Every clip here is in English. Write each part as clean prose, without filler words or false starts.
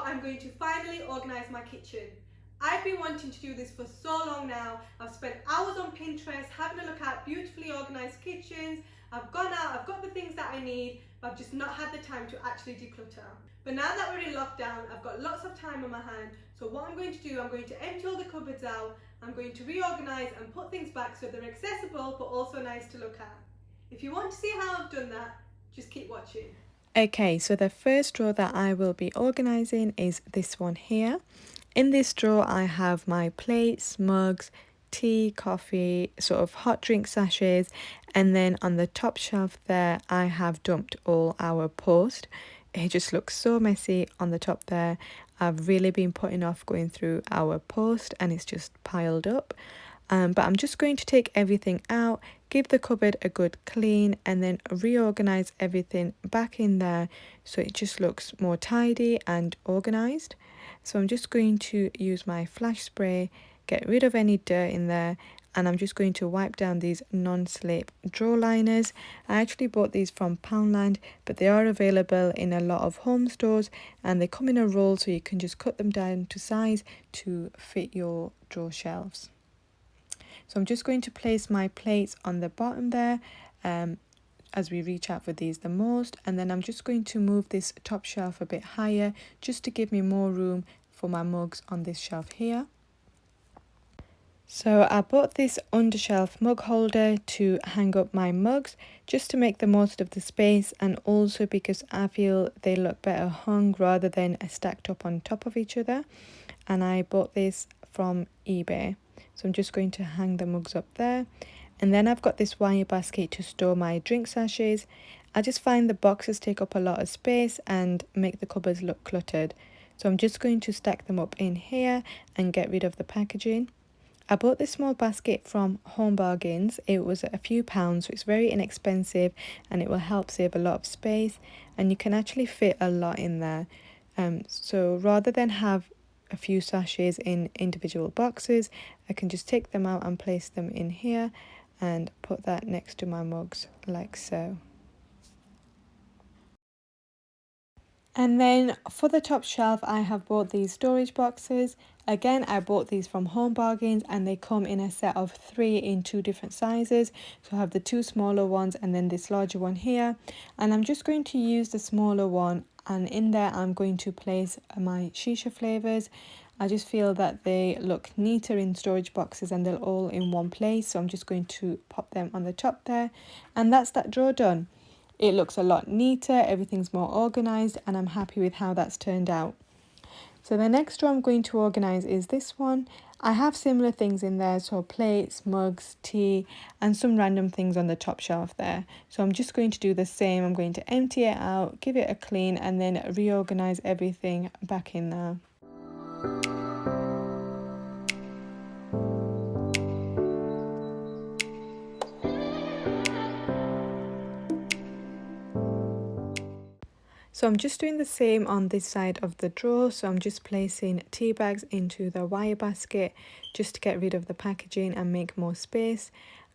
I'm going to finally organise my kitchen. I've been wanting to do this for so long now. I've spent hours on Pinterest having a look at beautifully organised kitchens. I've gone out, I've got the things that I need, but I've just not had the time to actually declutter. But now that we're in lockdown, I've got lots of time on my hand. So what I'm going to do, I'm going to empty all the cupboards out. I'm going to reorganise and put things back so they're accessible but also nice to look at. If you want to see how I've done that, just keep watching. Okay, so the first drawer that I will be organising is this one here. In this drawer I have my plates, mugs, tea, coffee, sort of hot drink sachets, and then on the top shelf there I have dumped all our post. It just looks so messy on the top there. I've really been putting off going through our post and it's just piled up. But I'm just going to take everything out, give the cupboard a good clean, and then reorganize everything back in there so it just looks more tidy and organized. So I'm just going to use my flash spray, get rid of any dirt in there, and I'm just going to wipe down these non-slip drawer liners. I actually bought these from Poundland, but they are available in a lot of home stores and they come in a roll so you can just cut them down to size to fit your drawer shelves. So I'm just going to place my plates on the bottom there as we reach out for these the most, and then I'm just going to move this top shelf a bit higher just to give me more room for my mugs on this shelf here. So I bought this undershelf mug holder to hang up my mugs just to make the most of the space, and also because I feel they look better hung rather than stacked up on top of each other. And I bought this from eBay. So I'm just going to hang the mugs up there. And then I've got this wire basket to store my drink sachets. I just find the boxes take up a lot of space and make the cupboards look cluttered. So I'm just going to stack them up in here and get rid of the packaging. I bought this small basket from Home Bargains. It was a few pounds, so it's very inexpensive and it will help save a lot of space, and you can actually fit a lot in there. So rather than have a few sachets in individual boxes, I can just take them out and place them in here and put that next to my mugs like so. And then for the top shelf I have bought these storage boxes. Again, I bought these from Home Bargains and they come in a set of 3 in 2 different sizes. So I have the 2 smaller ones and then this larger one here, and I'm just going to use the smaller one, and in there I'm going to place my shisha flavours. I just feel that they look neater in storage boxes and they're all in one place, so I'm just going to pop them on the top there, and that's that drawer done. It looks a lot neater, everything's more organised, and I'm happy with how that's turned out. So the next drawer I'm going to organise is this one. I have similar things in there, so plates, mugs, tea, and some random things on the top shelf there. So I'm just going to do the same. I'm going to empty it out, give it a clean, and then reorganise everything back in there. So I'm just doing the same on this side of the drawer. So I'm just placing tea bags into the wire basket just to get rid of the packaging and make more space.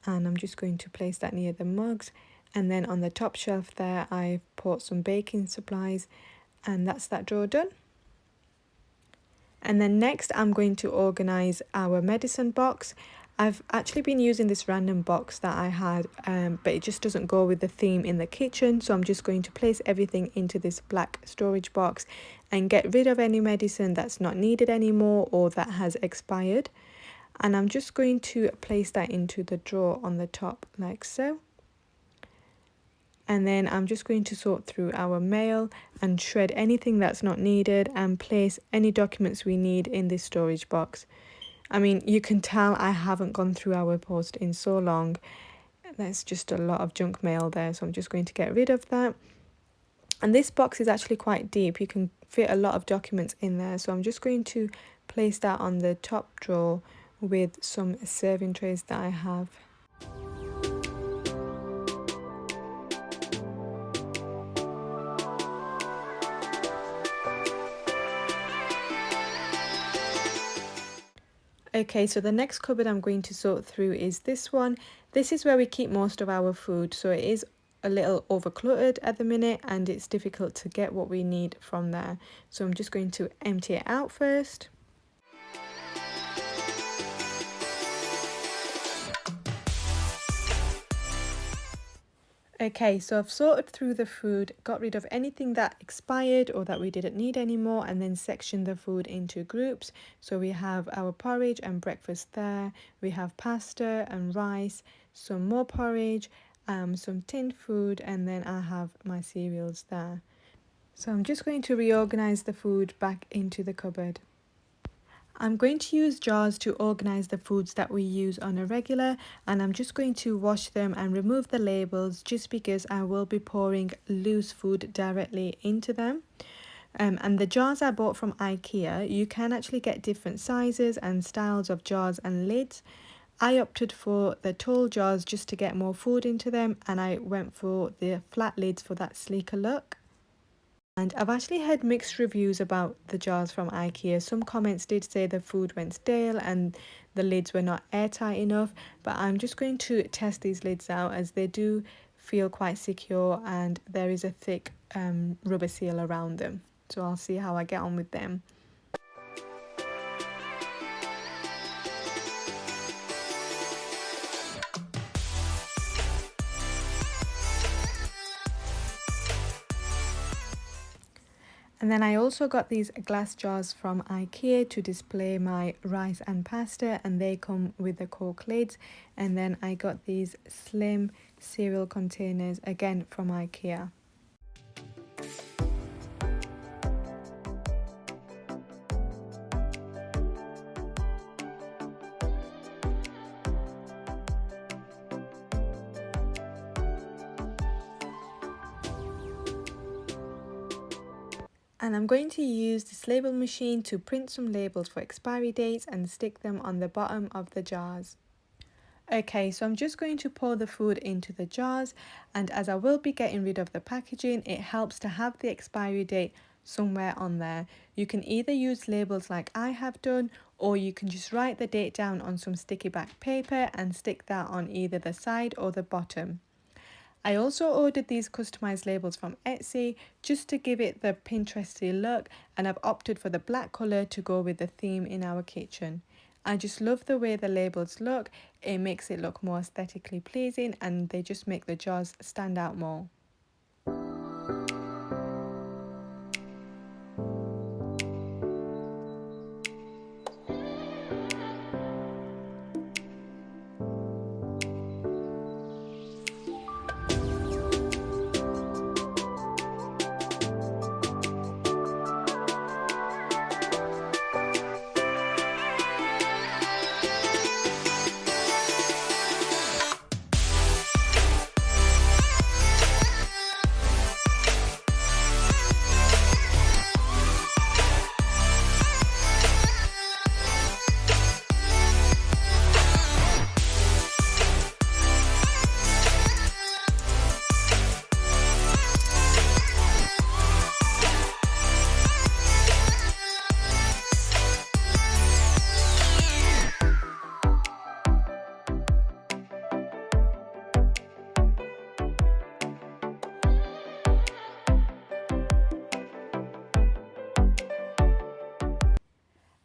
And I'm just going to place that near the mugs. And then on the top shelf there, I've put some baking supplies, and that's that drawer done. And then next I'm going to organise our medicine box. I've actually been using this random box that I had, but it just doesn't go with the theme in the kitchen. So I'm just going to place everything into this black storage box and get rid of any medicine that's not needed anymore or that has expired. And I'm just going to place that into the drawer on the top like so. And then I'm just going to sort through our mail and shred anything that's not needed and place any documents we need in this storage box. I mean, you can tell I haven't gone through our post in so long. There's just a lot of junk mail there, so I'm just going to get rid of that. And this box is actually quite deep. You can fit a lot of documents in there, so I'm just going to place that on the top drawer with some serving trays that I have. Okay, so the next cupboard I'm going to sort through is this one. This is where we keep most of our food, so it is a little overcluttered at the minute and it's difficult to get what we need from there. So I'm just going to empty it out first. Okay, so I've sorted through the food, got rid of anything that expired or that we didn't need anymore, and then sectioned the food into groups. So we have our porridge and breakfast there, we have pasta and rice, some more porridge, some tinned food, and then I have my cereals there. So I'm just going to reorganize the food back into the cupboard. I'm going to use jars to organise the foods that we use on a regular, and I'm just going to wash them and remove the labels just because I will be pouring loose food directly into them. And the jars I bought from IKEA, you can actually get different sizes and styles of jars and lids. I opted for the tall jars just to get more food into them, and I went for the flat lids for that sleeker look. And I've actually heard mixed reviews about the jars from IKEA. Some comments did say the food went stale and the lids were not airtight enough, but I'm just going to test these lids out as they do feel quite secure and there is a thick rubber seal around them. So I'll see how I get on with them. And then I also got these glass jars from IKEA to display my rice and pasta, and they come with the cork lids. And then I got these slim cereal containers again from IKEA. And I'm going to use this label machine to print some labels for expiry dates and stick them on the bottom of the jars. Okay, so I'm just going to pour the food into the jars, and as I will be getting rid of the packaging, it helps to have the expiry date somewhere on there. You can either use labels like I have done, or you can just write the date down on some sticky back paper and stick that on either the side or the bottom. I also ordered these customized labels from Etsy just to give it the Pinteresty look, and I've opted for the black colour to go with the theme in our kitchen. I just love the way the labels look. It makes it look more aesthetically pleasing and they just make the jars stand out more.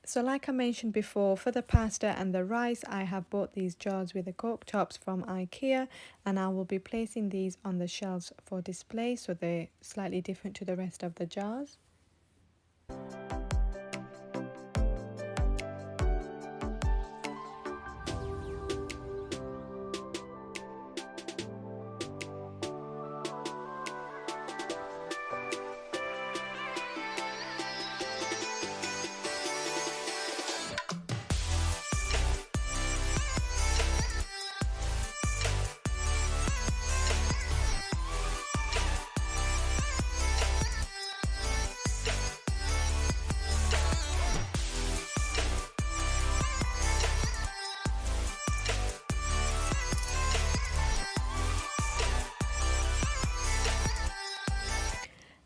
So like I mentioned before, for the pasta and the rice, I have bought these jars with the cork tops from IKEA, and I will be placing these on the shelves for display so they're slightly different to the rest of the jars.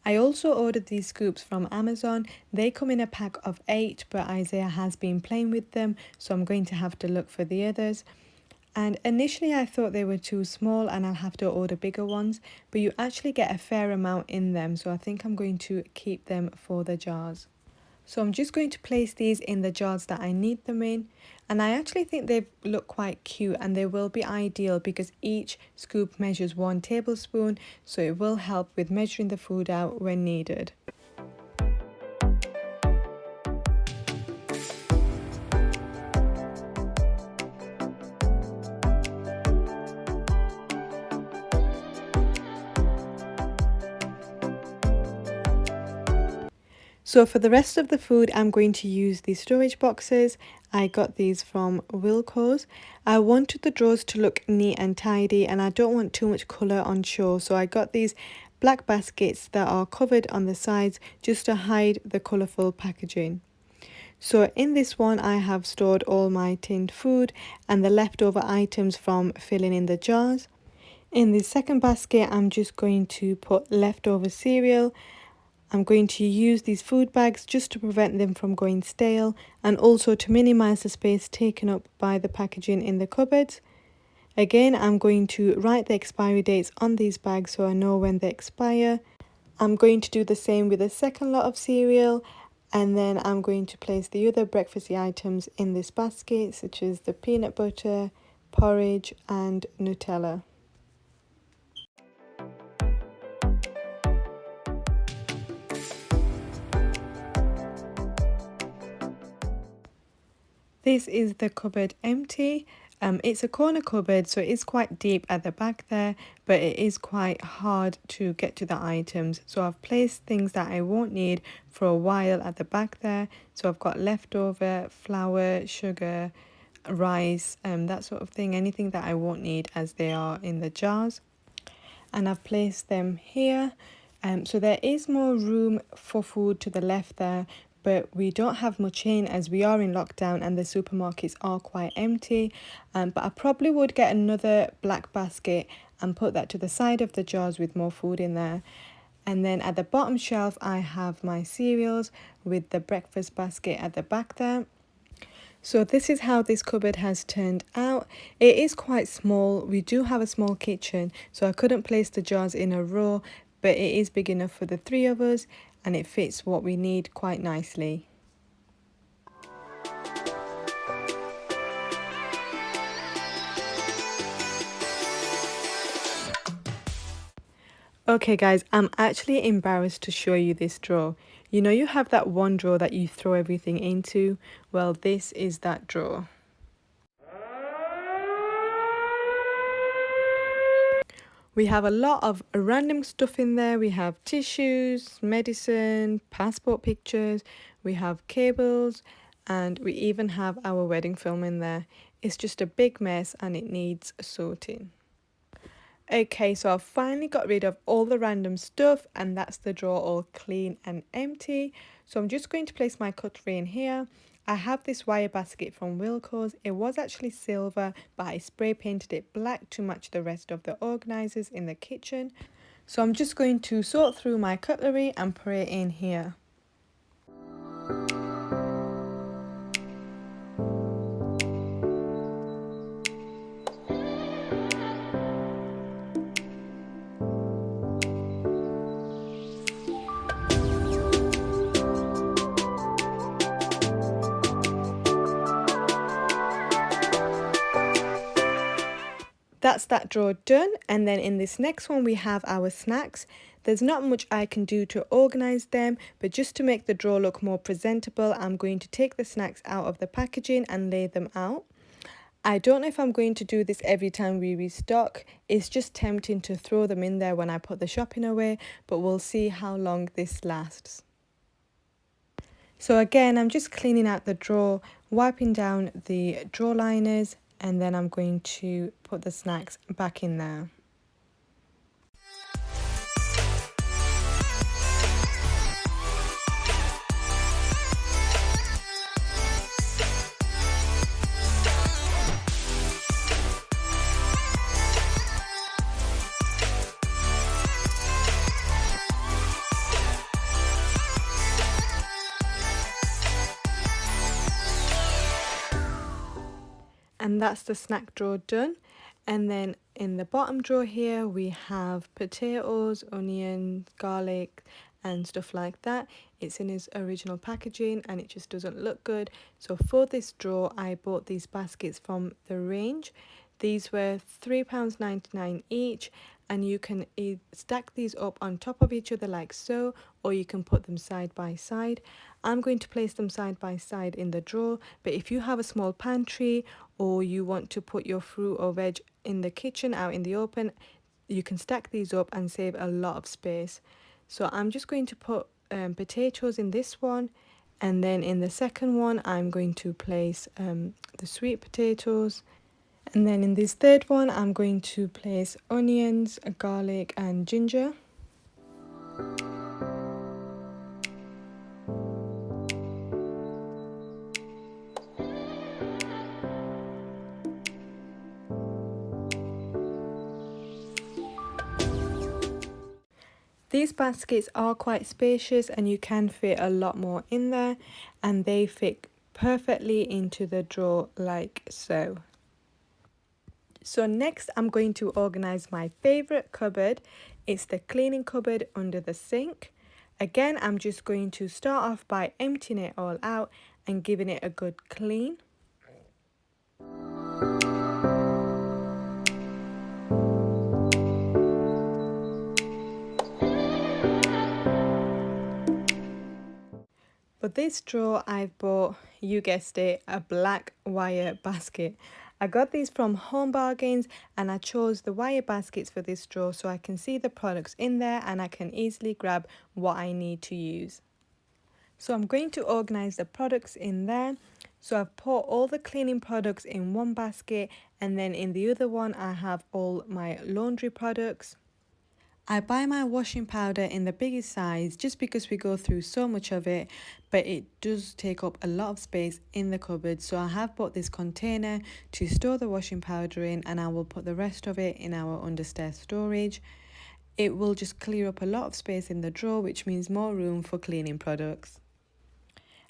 I also ordered these scoops from Amazon. They come in a pack of 8, but Isaiah has been playing with them, so I'm going to have to look for the others. And initially I thought they were too small and I'll have to order bigger ones, but you actually get a fair amount in them, so I think I'm going to keep them for the jars. So I'm just going to place these in the jars that I need them in, and I actually think they look quite cute and they will be ideal because each scoop measures 1 tablespoon, so it will help with measuring the food out when needed. So for the rest of the food, I'm going to use these storage boxes. I got these from Wilko's. I wanted the drawers to look neat and tidy, and I don't want too much colour on show, so I got these black baskets that are covered on the sides just to hide the colourful packaging. So in this one I have stored all my tinned food and the leftover items from filling in the jars. In the second basket I'm just going to put leftover cereal. I'm going to use these food bags just to prevent them from going stale and also to minimise the space taken up by the packaging in the cupboards. Again, I'm going to write the expiry dates on these bags so I know when they expire. I'm going to do the same with the second lot of cereal, and then I'm going to place the other breakfasty items in this basket, such as the peanut butter, porridge and Nutella. This is the cupboard empty. It's a corner cupboard, so it is quite deep at the back there, but it is quite hard to get to the items. So I've placed things that I won't need for a while at the back there. So I've got leftover flour, sugar, rice, that sort of thing, anything that I won't need as they are in the jars. And I've placed them here. So there is more room for food to the left there, but we don't have much in as we are in lockdown and the supermarkets are quite empty. But I probably would get another black basket and put that to the side of the jars with more food in there. And then at the bottom shelf I have my cereals with the breakfast basket at the back there. So this is how this cupboard has turned out. It is quite small. We do have a small kitchen, so I couldn't place the jars in a row, but it is big enough for the 3 of us and it fits what we need quite nicely. Okay guys, I'm actually embarrassed to show you this drawer. You know you have that one drawer that you throw everything into? Well, this is that drawer. We have a lot of random stuff in there. We have tissues, medicine, passport pictures, we have cables, and we even have our wedding film in there. It's just a big mess and it needs sorting. Okay, so I've finally got rid of all the random stuff and that's the drawer all clean and empty. So I'm just going to place my cutlery in here. I have this wire basket from Wilko's. It was actually silver, but I spray painted it black to match the rest of the organisers in the kitchen. So I'm just going to sort through my cutlery and put it in here. That's that drawer done, and then in this next one we have our snacks. There's not much I can do to organise them, but just to make the drawer look more presentable, I'm going to take the snacks out of the packaging and lay them out. I don't know if I'm going to do this every time we restock. It's just tempting to throw them in there when I put the shopping away, but we'll see how long this lasts. So again, I'm just cleaning out the drawer, wiping down the drawer liners, and then I'm going to put the snacks back in there. And that's the snack drawer done. And then in the bottom drawer here we have potatoes, onion, garlic and stuff like that. It's in its original packaging and it just doesn't look good. So for this drawer I bought these baskets from the range. These were £3.99 each, and you can stack these up on top of each other like so, or you can put them side by side. I'm going to place them side by side in the drawer, but if you have a small pantry or you want to put your fruit or veg in the kitchen out in the open, you can stack these up and save a lot of space. So I'm just going to put potatoes in this one, and then in the second one I'm going to place the sweet potatoes. And then in this third one, I'm going to place onions, garlic and ginger. These baskets are quite spacious and you can fit a lot more in there, and they fit perfectly into the drawer like so. So next I'm going to organise my favourite cupboard. It's the cleaning cupboard under the sink. Again, I'm just going to start off by emptying it all out and giving it a good clean. For this drawer, I've bought, you guessed it, a black wire basket. I got these from Home Bargains and I chose the wire baskets for this drawer so I can see the products in there and I can easily grab what I need to use. So I'm going to organise the products in there. So I've put all the cleaning products in one basket, and then in the other one I have all my laundry products. I buy my washing powder in the biggest size just because we go through so much of it, but it does take up a lot of space in the cupboard. So I have bought this container to store the washing powder in, and I will put the rest of it in our understairs storage. It will just clear up a lot of space in the drawer, which means more room for cleaning products.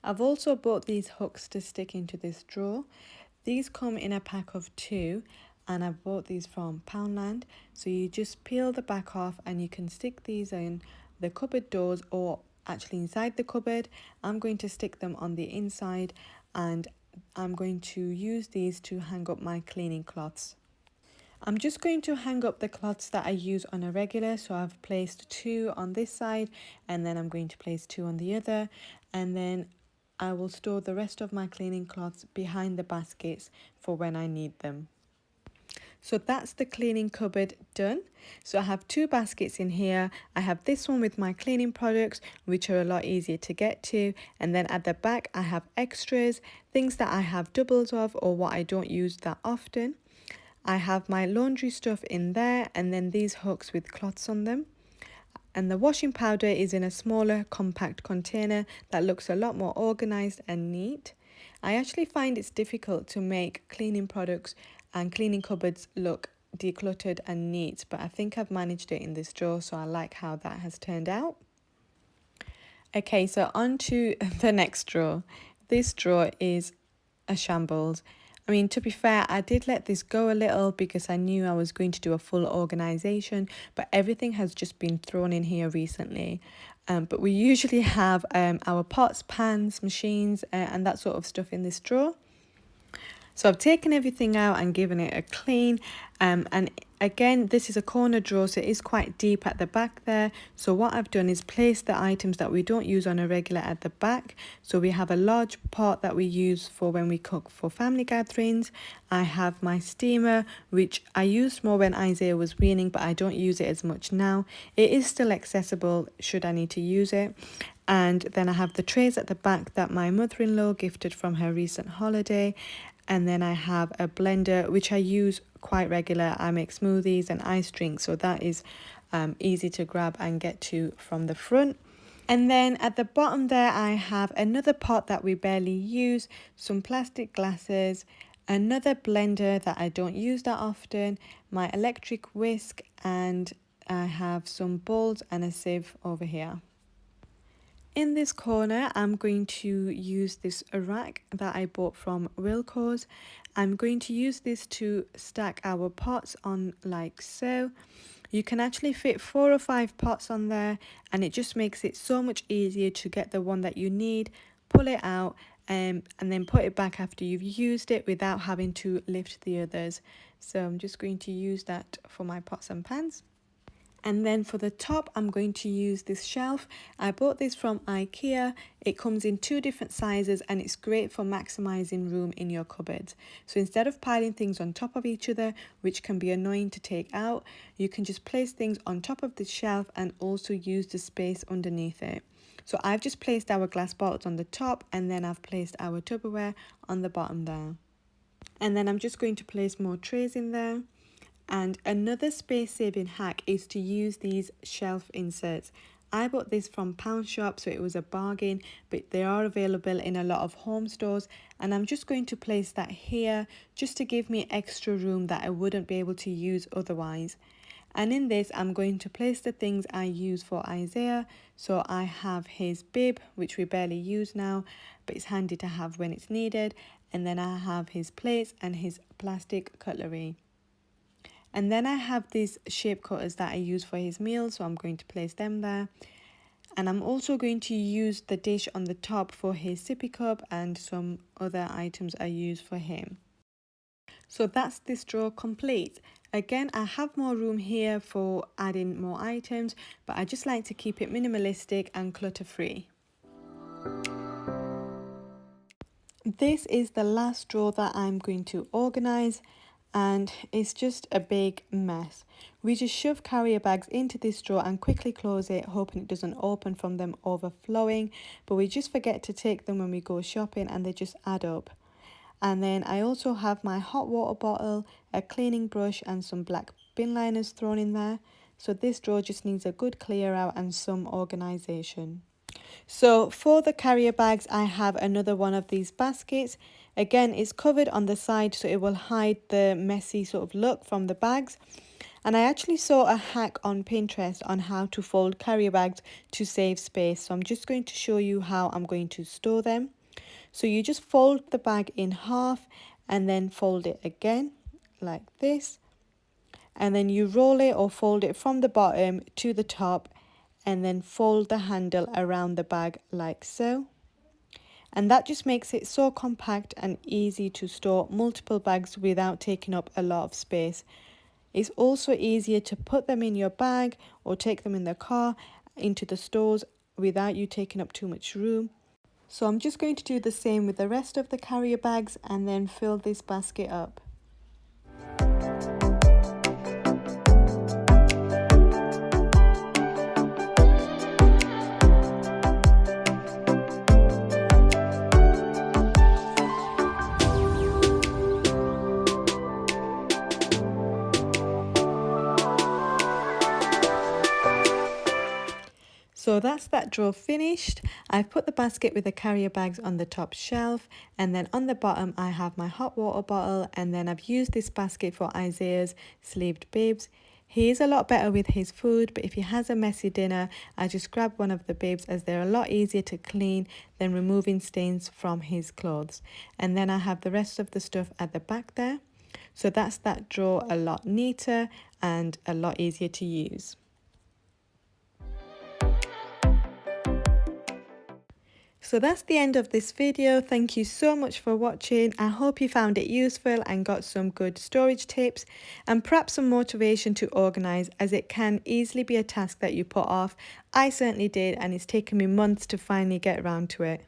I've also bought these hooks to stick into this drawer. These come in a pack of 2 and I've bought these from Poundland. So you just peel the back off and you can stick these in the cupboard doors or actually inside the cupboard. I'm going to stick them on the inside and I'm going to use these to hang up my cleaning cloths. I'm just going to hang up the cloths that I use on a regular, so I've placed 2 on this side and then I'm going to place 2 on the other, and then I will store the rest of my cleaning cloths behind the baskets for when I need them. So that's the cleaning cupboard done. So I have 2 baskets in here. I have this one with my cleaning products, which are a lot easier to get to, and then at the back I have extras, things that I have doubles of or what I don't use that often. I have my laundry stuff in there, and then these hooks with cloths on them. And the washing powder is in a smaller compact container that looks a lot more organised and neat. I actually find it's difficult to make cleaning products and cleaning cupboards look decluttered and neat, but I think I've managed it in this drawer, so I like how that has turned out. Okay, so on to the next drawer. This drawer is a shambles. I mean, to be fair, I did let this go a little because I knew I was going to do a full organisation, but everything has just been thrown in here recently. But we usually have our pots, pans, machines and that sort of stuff in this drawer. So I've taken everything out and given it a clean, and again this is a corner drawer, so it is quite deep at the back there. So what I've done is place the items that we don't use on a regular at the back. So we have a large pot that we use for when we cook for family gatherings. I have my steamer, which I used more when Isaiah was weaning, but I don't use it as much now. It is still accessible should I need to use it. And then I have the trays at the back that my mother-in-law gifted from her recent holiday. And then I have a blender, which I use quite regular. I make smoothies and ice drinks, so that is easy to grab and get to from the front. And then at the bottom there, I have another pot that we barely use, some plastic glasses, another blender that I don't use that often, my electric whisk, and I have some bowls and a sieve over here. In this corner, I'm going to use this rack that I bought from Wilko's, I'm going to use this to stack our pots on like so. You can actually fit 4 or 5 pots on there, and it just makes it so much easier to get the one that you need, pull it out, and then put it back after you've used it without having to lift the others. So I'm just going to use that for my pots and pans. And then for the top, I'm going to use this shelf. I bought this from IKEA. It comes in 2 different sizes and it's great for maximizing room in your cupboards. So instead of piling things on top of each other, which can be annoying to take out, you can just place things on top of the shelf and also use the space underneath it. So I've just placed our glass bottles on the top, and then I've placed our Tupperware on the bottom there. And then I'm just going to place more trays in there. And another space saving hack is to use these shelf inserts. I bought this from Pound Shop, so it was a bargain, but they are available in a lot of home stores, and I'm just going to place that here just to give me extra room that I wouldn't be able to use otherwise. And in this, I'm going to place the things I use for Isaiah. So I have his bib, which we barely use now, but it's handy to have when it's needed. And then I have his plates and his plastic cutlery. And then I have these shape cutters that I use for his meals, so I'm going to place them there. And I'm also going to use the dish on the top for his sippy cup and some other items I use for him. So that's this drawer complete. Again, I have more room here for adding more items, but I just like to keep it minimalistic and clutter free. This is the last drawer that I'm going to organize, and it's just a big mess. We just shove carrier bags into this drawer and quickly close it, hoping it doesn't open from them overflowing, but we just forget to take them when we go shopping and they just add up. And then I also have my hot water bottle, a cleaning brush and some black bin liners thrown in there. So this drawer just needs a good clear out and some organisation. So for the carrier bags, I have another one of these baskets. Again, it's covered on the side so it will hide the messy sort of look from the bags. And I actually saw a hack on Pinterest on how to fold carrier bags to save space. So I'm just going to show you how I'm going to store them. So you just fold the bag in half and then fold it again like this. And then you roll it or fold it from the bottom to the top and then fold the handle around the bag like so. And that just makes it so compact and easy to store multiple bags without taking up a lot of space. It's also easier to put them in your bag or take them in the car into the stores without you taking up too much room. So I'm just going to do the same with the rest of the carrier bags and then fill this basket up. So that's that drawer finished. I've put the basket with the carrier bags on the top shelf, and then on the bottom I have my hot water bottle, and then I've used this basket for Isaiah's sleeved bibs. He is a lot better with his food, but if he has a messy dinner, I just grab one of the bibs as they're a lot easier to clean than removing stains from his clothes. And then I have the rest of the stuff at the back there. So that's that drawer a lot neater and a lot easier to use. So that's the end of this video. Thank you so much for watching. I hope you found it useful and got some good storage tips and perhaps some motivation to organise, as it can easily be a task that you put off. I certainly did, and it's taken me months to finally get around to it.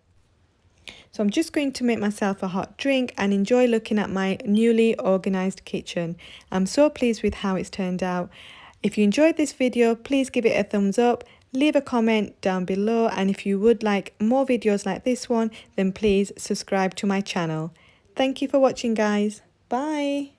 So I'm just going to make myself a hot drink and enjoy looking at my newly organised kitchen. I'm so pleased with how it's turned out. If you enjoyed this video, please give it a thumbs up. Leave a comment down below, and if you would like more videos like this one, then please subscribe to my channel. Thank you for watching, guys. Bye.